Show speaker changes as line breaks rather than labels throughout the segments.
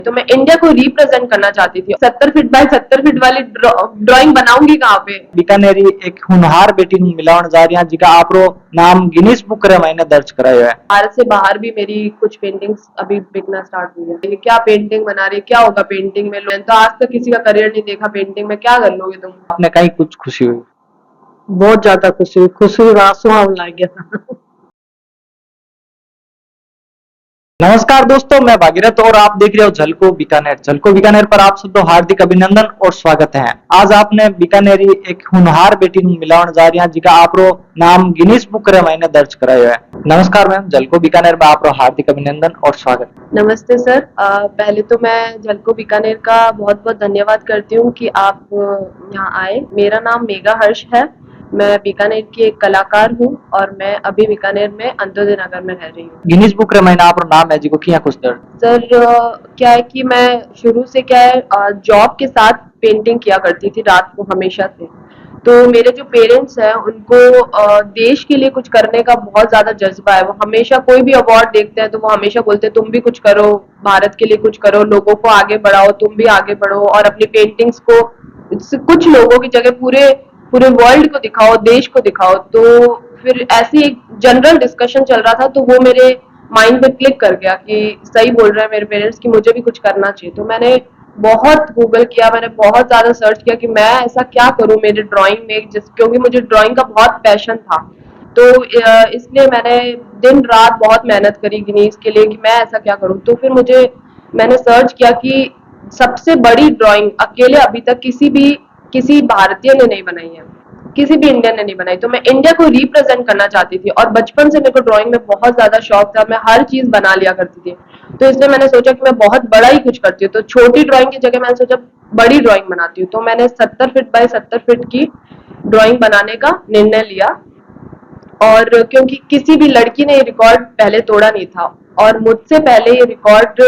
तो मैं इंडिया को रिप्रेजेंट करना चाहती थी। 70 फीट बाय 70 फीट वाली ड्राइंग बनाऊंगी कहाँ पे।
बीकानेरी एक होनहार बेटी मिलावण जा रही है जिका आपरो नाम गिनीज बुक रे मैंने दर्ज करायो है।
भारत से बाहर भी मेरी कुछ पेंटिंग्स अभी बिकना स्टार्ट हुई है। क्या पेंटिंग बना रही है, क्या होगा पेंटिंग में। तो आज तक किसी का करियर नहीं देखा पेंटिंग में, क्या कर लोगे तुम।
आपने कहीं कुछ खुशी हुई?
बहुत ज्यादा खुशी हुई, खुशी आंसू आने लग गया।
नमस्कार दोस्तों, मैं भागीरथ और आप देख रहे हो झलको बीकानेर। झलको बीकानेर पर आप सबको हार्दिक अभिनंदन और स्वागत है। आज आपने बीकानेरी एक होनहार बेटी मिलावण जा रही है जिका आपरो नाम गिनीज बुक रे मैंने दर्ज करायो है। नमस्कार मैम, झलको बीकानेर में आपरो हार्दिक अभिनंदन और स्वागत।
नमस्ते सर। पहले तो मैं झलको बीकानेर का बहुत बहुत धन्यवाद करती हूँ कि आप यहाँ आए। मेरा नाम मेघा हर्ष है। मैं बीकानेर की एक कलाकार हूँ और मैं अभी बीकानेर में अंत्योदय नगर में रह रही हूँ।
गिनीज बुक रे मैंने आपरो नाम है जिको किया कुछ दर्ज?
सर क्या है कि मैं शुरू से क्या है जॉब के साथ पेंटिंग किया करती थी रात को हमेशा से। तो मेरे जो पेरेंट्स हैं उनको देश के लिए कुछ करने का बहुत ज्यादा जज्बा है। वो हमेशा कोई भी अवार्ड देखते हैं तो वो हमेशा बोलते हैं तुम भी कुछ करो, भारत के लिए कुछ करो, लोगों को आगे बढ़ाओ, तुम भी आगे बढ़ो और अपनी पेंटिंग्स को कुछ लोगों की जगह पूरे पूरे वर्ल्ड को दिखाओ, देश को दिखाओ। तो फिर ऐसी एक जनरल डिस्कशन चल रहा था तो वो मेरे माइंड में क्लिक कर गया कि सही बोल रहे हैं मेरे पेरेंट्स कि मुझे भी कुछ करना चाहिए। तो मैंने बहुत गूगल किया, मैंने बहुत ज्यादा सर्च किया कि मैं ऐसा क्या करूं मेरे ड्राइंग में, जिस क्योंकि मुझे ड्राइंग का बहुत पैशन था। तो इसलिए मैंने दिन रात बहुत मेहनत करी गिनीज के लिए कि मैं ऐसा क्या करूं। तो फिर मैंने सर्च किया कि सबसे बड़ी ड्राइंग अकेले अभी तक किसी भारतीय ने नहीं बनाई है, किसी भी इंडियन ने नहीं बनाई। तो मैं इंडिया को रिप्रेजेंट करना चाहती थी और बचपन से मेरे को ड्राइंग में बहुत ज्यादा शौक था। मैं हर चीज बना लिया करती थी। तो इसलिए मैंने सोचा कि मैं बहुत बड़ा ही कुछ करती हूँ। तो छोटी ड्राइंग की जगह मैंने सोचा बड़ी ड्राइंग बनाती हूँ। तो मैंने 70 फीट बाय 70 फीट की ड्राइंग बनाने का निर्णय लिया। और क्योंकि किसी भी लड़की ने ये रिकॉर्ड पहले तोड़ा नहीं था और मुझसे पहले ये रिकॉर्ड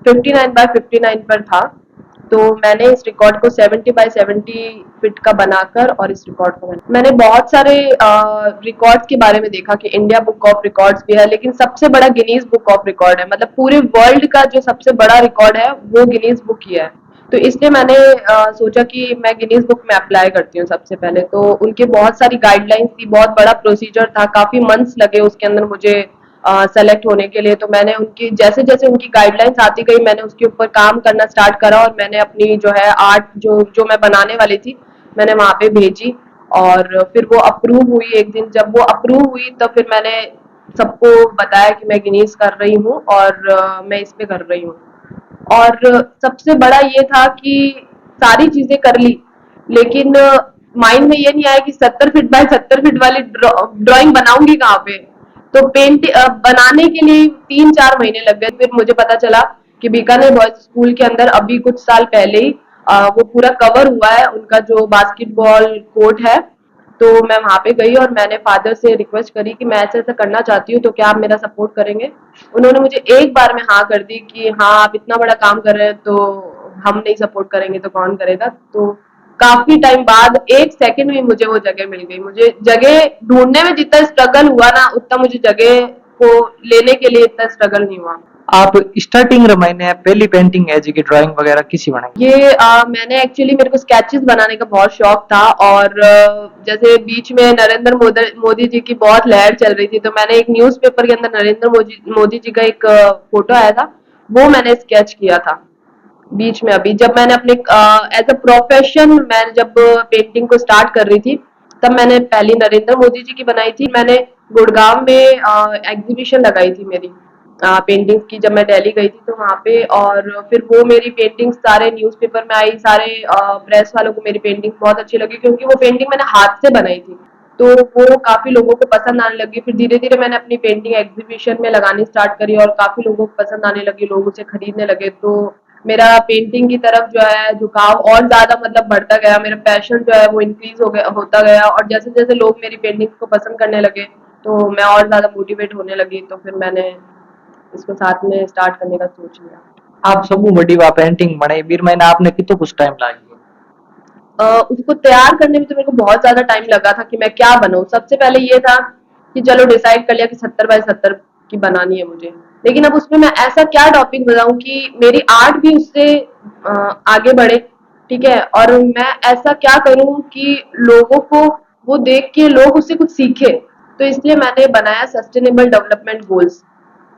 59 बाय 59 पर था। तो मैंने इस रिकॉर्ड को 70 बाय 70 फीट का बनाकर और इस रिकॉर्ड को मैंने बहुत सारे रिकॉर्ड्स के बारे में देखा कि इंडिया बुक ऑफ रिकॉर्ड्स भी है, लेकिन सबसे बड़ा गिनीज बुक ऑफ रिकॉर्ड है। मतलब पूरे वर्ल्ड का जो सबसे बड़ा रिकॉर्ड है वो गिनीज बुक ही है। तो इसलिए मैंने सोचा कि मैं गिनीज बुक में अप्लाई करती हूँ सबसे पहले। तो उनके बहुत सारी गाइडलाइंस थी, बहुत बड़ा प्रोसीजर था, काफी मंथ्स लगे उसके अंदर मुझे सेलेक्ट होने के लिए। तो मैंने उनकी जैसे जैसे उनकी गाइडलाइंस आती गई मैंने उसके ऊपर काम करना स्टार्ट करा और मैंने अपनी जो है आर्ट जो मैं बनाने वाली थी मैंने वहां पे भेजी। और फिर वो अप्रूव हुई। एक दिन जब वो अप्रूव हुई तो फिर मैंने सबको बताया कि मैं गिनीज कर रही हूँ और मैं इस पे कर रही हूँ। और सबसे बड़ा ये था कि सारी चीजें कर ली, लेकिन माइंड में ये नहीं आया कि 70 फीट बाय 70 फीट वाली ड्राइंग बनाऊंगी कहाँ पे। तो बनाने के लिए 3-4 महीने लग गए। फिर मुझे पता चला कि बीकानेर बॉयज स्कूल के अंदर अभी कुछ साल पहले ही वो पूरा कवर हुआ है, उनका जो बास्केटबॉल कोर्ट है। तो मैं वहां पे गई और मैंने फादर से रिक्वेस्ट करी कि मैं ऐसा ऐसा करना चाहती हूँ, तो क्या आप मेरा सपोर्ट करेंगे। उन्होंने मुझे एक बार में हाँ कर दी कि हाँ आप इतना बड़ा काम कर रहे हैं तो हम नहीं सपोर्ट करेंगे तो कौन करेगा। तो काफी टाइम बाद 1 सेकंड में मुझे वो जगह मिल गई। मुझे जगह ढूंढने में जितना स्ट्रगल हुआ ना उतना मुझे जगह को लेने के लिए इतना स्ट्रगल नहीं हुआ।
आप स्टार्टिंग रे मैंने पहली पेंटिंग है जी की ड्राइंग वगैरह किसी बनाई?
ये मैंने एक्चुअली मेरे को स्केचेस बनाने का बहुत शौक था और जैसे बीच में नरेंद्र मोदी जी की बहुत लहर चल रही थी तो मैंने एक न्यूज़पेपर के अंदर नरेंद्र मोदी जी का एक फोटो आया था, वो मैंने स्केच किया था बीच में। अभी जब मैंने अपने एज अ प्रोफेशन मैं जब पेंटिंग को स्टार्ट कर रही थी तब मैंने पहली नरेंद्र मोदी जी की बनाई थी। मैंने गुड़गांव में एग्जीबिशन लगाई थी मेरी पेंटिंग्स की जब मैं दिल्ली गई थी तो वहां पे। और फिर वो मेरी पेंटिंग्स सारे न्यूज़पेपर में आई, सारे प्रेस वालों को मेरी पेंटिंग बहुत अच्छी लगी क्योंकि वो पेंटिंग मैंने हाथ से बनाई थी। तो वो काफी लोगों को पसंद आने लगी। फिर धीरे धीरे मैंने अपनी पेंटिंग एग्जीबिशन में लगानी स्टार्ट करी और काफी लोगों को पसंद आने लगी, लोग उसे खरीदने लगे। तो मेरा पेंटिंग की तरफ जो है झुकाव और ज्यादा मतलब बढ़ता गया। मेरा पैशन जो है वो इंक्रीज हो गया होता गया और जैसे जैसे लोग मेरी पेंटिंग्स को पसंद करने लगे तो मैं और ज्यादा मोटिवेट होने लगी। तो फिर मैंने इसको साथ में स्टार्ट करने का सोच लिया।
आप सबू बड़ी वा पेंटिंग बनाई बीर मैंने आपने कितो कुछ टाइम लागी?
उसको तैयार करने में तो मेरे को बहुत ज्यादा टाइम लगा था कि मैं क्या बनाऊं। सबसे पहले ये था कि चलो डिसाइड कर लिया कि 70 बाय 70 कि बनानी है मुझे। लेकिन अब उसमें मैं ऐसा क्या टॉपिक बताऊं कि मेरी आर्ट भी उससे आगे बढ़े, ठीक है, और मैं ऐसा क्या करूं कि लोगों को वो देख के लोग उससे कुछ सीखे। तो इसलिए मैंने बनाया सस्टेनेबल डेवलपमेंट गोल्स,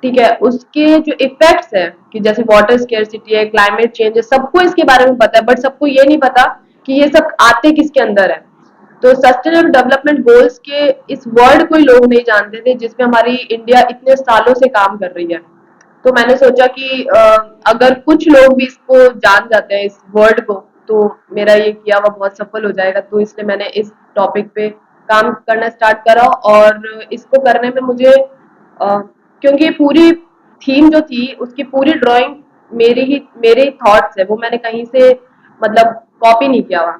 ठीक है। उसके जो इफेक्ट्स है कि जैसे वाटर स्केर्सिटी है, क्लाइमेट चेंज है, सबको इसके बारे में पता है, बट सबको ये नहीं पता कि ये सब आते किसके अंदर है। तो सस्टेनेबल डेवलपमेंट गोल्स के इस वर्ड को ही लोग नहीं जानते थे, जिसमें हमारी इंडिया इतने सालों से काम कर रही है। तो मैंने सोचा कि अगर कुछ लोग भी इसको जान जाते हैं, इस वर्ड को, तो मेरा ये किया हुआ बहुत सफल हो जाएगा। तो इसलिए मैंने इस टॉपिक पे काम करना स्टार्ट करा, और इसको करने में मुझे क्योंकि पूरी थीम जो थी उसकी पूरी ड्राइंग मेरे थॉट्स है, वो मैंने कहीं से मतलब कॉपी नहीं किया हुआ।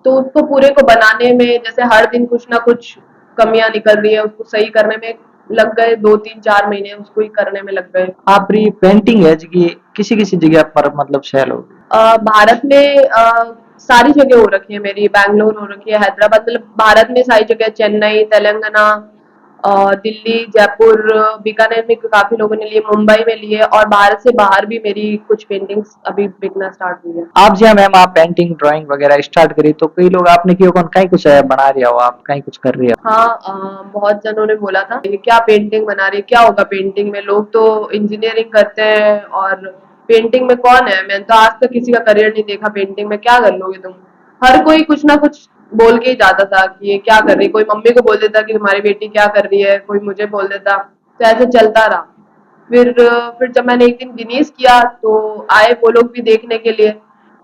तो उसको पूरे को बनाने में जैसे हर दिन कुछ ना कुछ कमियां निकल रही है, उसको सही करने में लग गए 2 3 4 महीने, उसको ही करने में लग गए।
आप री पेंटिंग है जी किसी किसी जगह पर मतलब सेल हो?
भारत में सारी जगह हो रखी है मेरी, बैंगलोर हो रखी है, हैदराबाद, मतलब भारत में सारी जगह, चेन्नई, तेलंगाना, दिल्ली, जयपुर, बीकानेर में काफी लोगों ने लिए, मुंबई में लिए, और भारत से बाहर भी मेरी कुछ पेंटिंग्स अभी बिकना स्टार्ट हुई है।
आप जी मैम आप पेंटिंग ड्राइंग वगैरह स्टार्ट करी तो कई लोग आपने की कौन कहीं कुछ बना रही हो, आप कहीं कुछ कर रही हो?
हाँ, बहुत जनों ने बोला था ये क्या पेंटिंग बना रही है, क्या होगा पेंटिंग में, लोग तो इंजीनियरिंग करते हैं और पेंटिंग में कौन है। मैंने तो आज तक किसी का करियर नहीं देखा, पेंटिंग में क्या कर लोगे तुम। हर कोई कुछ ना कुछ बोल के ही जाता था कि ये क्या कर रही है, कोई मम्मी को बोल देता कि तुम्हारी बेटी क्या कर रही है, कोई मुझे बोल देता, तो ऐसे चलता रहा। फिर जब मैंने एक दिन गिनीज किया तो आए वो लोग भी देखने के लिए।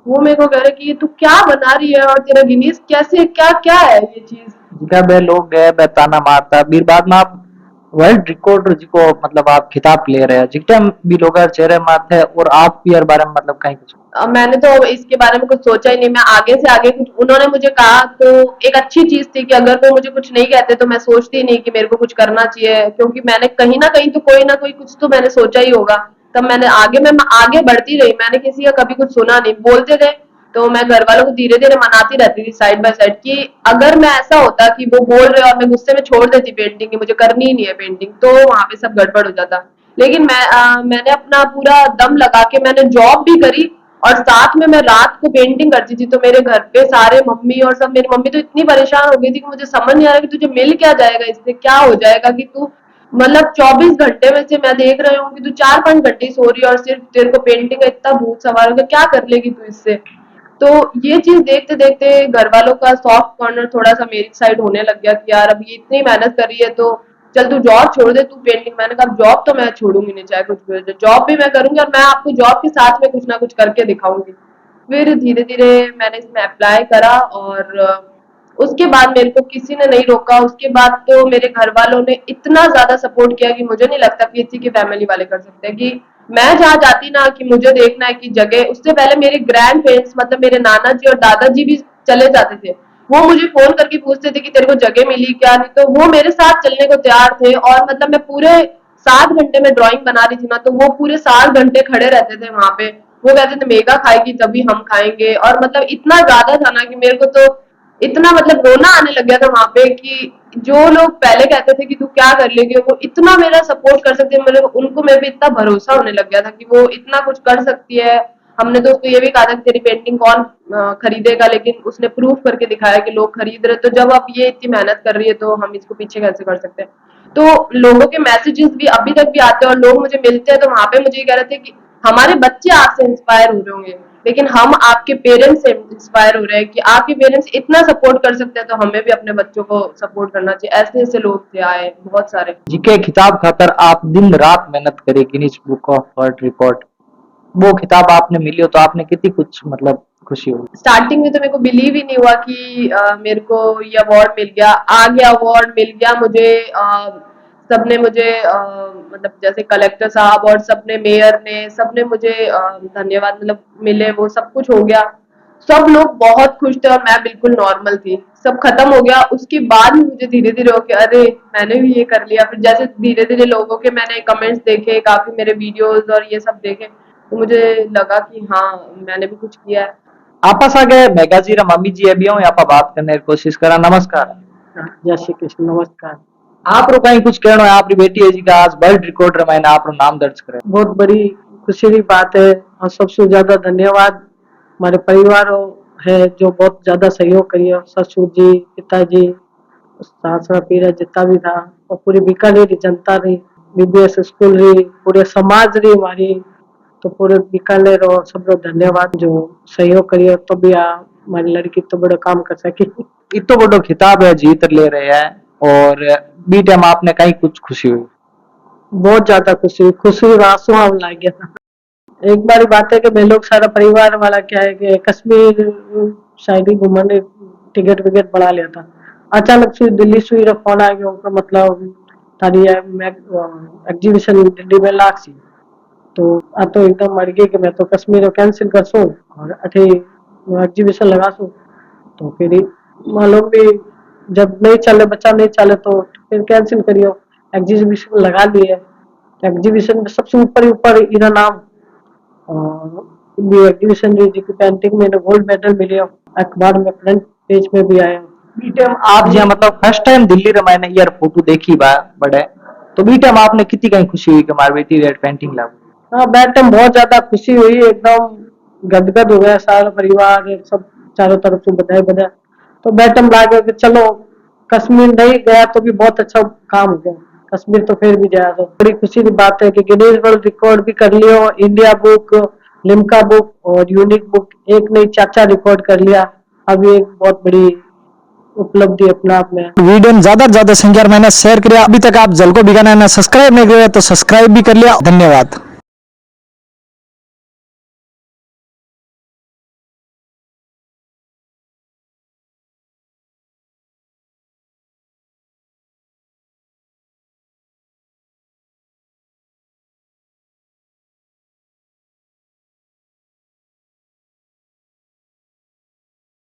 वो मेरे को कह रहे कि ये तू क्या बना रही है, और तेरा गिनीज कैसे, क्या क्या है ये चीज।
जिका बे लोग गए बे ताना मारता फिर बाद में आप वर्ल्ड रिकॉर्ड जिको मतलब आप खिताब ले रहे हैं जिकटे भी लोग चेहरे मारते और आप भी यार बारे में मतलब कहीं कुछ?
मैंने तो इसके बारे में कुछ सोचा ही नहीं, मैं आगे से आगे कुछ उन्होंने मुझे कहा तो एक अच्छी चीज थी कि अगर वो मुझे कुछ नहीं कहते तो मैं सोचती ही नहीं कि मेरे को कुछ करना चाहिए, क्योंकि मैंने कहीं ना कहीं तो कोई ना कोई कुछ तो मैंने सोचा ही होगा। तब मैं आगे बढ़ती रही, मैंने किसी का कभी कुछ सुना नहीं, बोलते थे तो मैं घर वालों को धीरे धीरे मनाती रहती थी साइड बाय साइड कि अगर मैं ऐसा होता कि वो बोल रहे और मैं गुस्से में छोड़ देती पेंटिंग की मुझे करनी ही नहीं है पेंटिंग, तो वहां पे सब गड़बड़ हो जाता। लेकिन मैंने अपना पूरा दम लगा के मैंने जॉब भी करी, और साथ में मैं रात को पेंटिंग करती थी। तो मेरे घर पे सारे मम्मी और सब, मेरी मम्मी तो इतनी परेशान हो गई थी कि मुझे समझ नहीं आ रहा कि तुझे मिल क्या जाएगा, इससे क्या हो जाएगा कि तू मतलब 24 घंटे में से मैं देख रही हूँ कि तू 4 5 घंटे सो रही है, और सिर्फ तेरे को पेंटिंग का इतना भूत सवार होगा, क्या कर लेगी तू इससे। तो ये चीज देखते देखते घर वालों का सॉफ्ट कॉर्नर थोड़ा सा मेरी साइड होने लग गया कि यार अब ये इतनी मेहनत कर रही है तो चल तू जॉब छोड़ दे, तू पेंटिंग। मैंने कहा जॉब तो मैं छोड़ूंगी नहीं, चाहे कुछ भी हो जाए, जॉब भी मैं करूंगी, और मैं आपको जॉब के साथ में कुछ ना कुछ करके दिखाऊंगी। फिर धीरे धीरे मैंने इसमें अप्लाई करा, और उसके बाद मेरे को किसी ने नहीं रोका। उसके बाद तो मेरे घर वालों ने इतना ज्यादा सपोर्ट किया कि मुझे नहीं लगता कि किसी की फैमिली वाले कर सकते हैं। कि मैं जहाँ जाती ना कि मुझे देखना है कि जगह, उससे पहले मेरे ग्रैंड पेरेंट्स मतलब मेरे नाना जी और दादाजी भी चले जाते थे, वो मुझे फोन करके पूछते थे कि तेरे को जगह मिली क्या, नहीं तो वो मेरे साथ चलने को तैयार थे। और मतलब मैं पूरे 7 घंटे में ड्राइंग बना रही थी ना, तो वो पूरे 7 घंटे खड़े रहते थे वहां पे। वो कहते थे मेगा खाएगी तभी हम खाएंगे, और मतलब इतना ज्यादा था ना कि मेरे को तो इतना मतलब रोना आने लग गया था वहां पे कि जो लोग पहले कहते थे कि तू क्या कर लेगी, वो इतना मेरा सपोर्ट कर सकते हैं, मतलब उनको मेरे पे इतना भरोसा होने लग गया था कि वो इतना कुछ कर सकती है। हमने तो उसको ये भी कहा था कि तेरी पेंटिंग कौन खरीदेगा, लेकिन उसने प्रूफ करके दिखाया कि लोग खरीद रहे। तो जब अब ये इतनी मेहनत कर रही है तो हम इसको पीछे कैसे कर सकते हैं। तो लोगों के मैसेजेस भी अभी तक भी आते हैं, और लोग मुझे मिलते हैं तो वहां पे मुझे ये कह रहे थे कि हमारे बच्चे आपसे इंस्पायर हो रहे होंगे, लेकिन हम आपके पेरेंट्स से इंस्पायर हो रहे हैं कि आपके पेरेंट्स इतना सपोर्ट कर सकते हैं तो हमें भी अपने बच्चों को सपोर्ट करना चाहिए। ऐसे ऐसे लोग थे आए बहुत सारे।
जिके खिताब खातर आप दिन रात मेहनत करे Guinness book of world record वो खिताब आपने मिली हो तो आपने कितनी कुछ मतलब खुशी होगी?
स्टार्टिंग में तो मेरे को बिलीव ही नहीं हुआ कि मेरे को ये अवार्ड मिल गया, आ गया अवार्ड मिल गया मुझे। सबने मुझे मतलब जैसे कलेक्टर साहब और सबने, मेयर ने, सबने मुझे धन्यवाद मतलब मिले, वो सब कुछ हो गया। सब लोग बहुत खुश थे और मैं बिल्कुल नॉर्मल थी। सब खत्म हो गया, उसके बाद मुझे धीरे धीरे हो गया अरे मैंने भी ये कर लिया। फिर जैसे धीरे धीरे लोगों के मैंने कमेंट्स देखे, काफी मेरे वीडियोस और ये सब देखे, तो मुझे लगा कि हाँ मैंने भी कुछ किया है।
आपस आगे मेगाजीरा मम्मी जी अभी हूँ यहाँ पर बात करने की कोशिश करा। नमस्कार।
जय श्री कृष्ण, नमस्कार।
आप रो कहीं कुछ कहना है आपकी बेटी है जी का आज वर्ल्ड रिकॉर्ड रमायण आप नाम दर्ज करे।
बहुत बड़ी खुशी की बात है और सबसे ज्यादा धन्यवाद हमारे परिवार है जो बहुत ज्यादा सहयोग करिए, ससुर जी, पिताजी, सासरा पीरा जितना भी था और पूरी बीकानेर जनता रही, बीबीएस स्कूल रही, पूरे समाज रही हमारी, तो पूरे बीकानेर और सब लोग धन्यवाद जो सहयोग करिए तो भी हमारी लड़की तो बड़ा काम कर सकी।
इतो बड़ो खिताब है जीत ले रहे हैं और बी टाइम आपने कहीं कुछ खुशी हुई।
बहुत ज्यादा खुशी और आंसू आने लग गया था। एक बार बात है कि मैं लोग सारा परिवार वाला क्या है कि कश्मीर शायद घूमने टिकट विकेट बढ़ा लिया था, अचानक से दिल्ली से फोन आ गया उनका मतलब तारी एग्जीबिशन दिल्ली में लाग सी, तो आ तो एकदम मर गई कि मैं तो कश्मीर कैंसिल कर सो और अठे एग्जीबिशन लगा सो, तो फिर मालूम भी जब नहीं चले बच्चा नहीं चले तो फिर कैंसिल करियो, एग्जीबिशन लगा लिए, एग्जीबिशन में सबसे ऊपर ही ऊपर इरा नाम और एग्जीबिशन जी की पेंटिंग में गोल्ड मेडल मिले, अखबार में फ्रंट पेज में भी आया।
बी टाइम आप जो मतलब फर्स्ट टाइम दिल्ली रमायण यार फोटो देखी बा बड़े, तो बी टाइम आपने कितनी कहीं खुशी हुई कि हमारी बेटी रेड पेंटिंग लागू।
हाँ बैठ टाइम बहुत ज्यादा खुशी हुई, एकदम गदगद हो गया सारा परिवार सब चारों तरफ से बधाई बधाई, तो बैठ टाइम लगा कि चलो कश्मीर नहीं गया तो भी बहुत अच्छा काम हो गया, कश्मीर तो फिर भी जाया, तो बड़ी खुशी की बात है कि गिनीज वर्ल्ड रिकॉर्ड भी कर लियो, इंडिया बुक, लिम्का बुक और यूनिक बुक एक नहीं चाचा रिकॉर्ड कर लिया, अभी एक बहुत बड़ी उपलब्धि अपने आप में।
वीडियो में ज्यादा से ज्यादा संख्या में मैंने शेयर किया। अभी तक आप झलको बीकानेर ने सब्सक्राइब नहीं किया तो सब्सक्राइब भी कर लिया। धन्यवाद।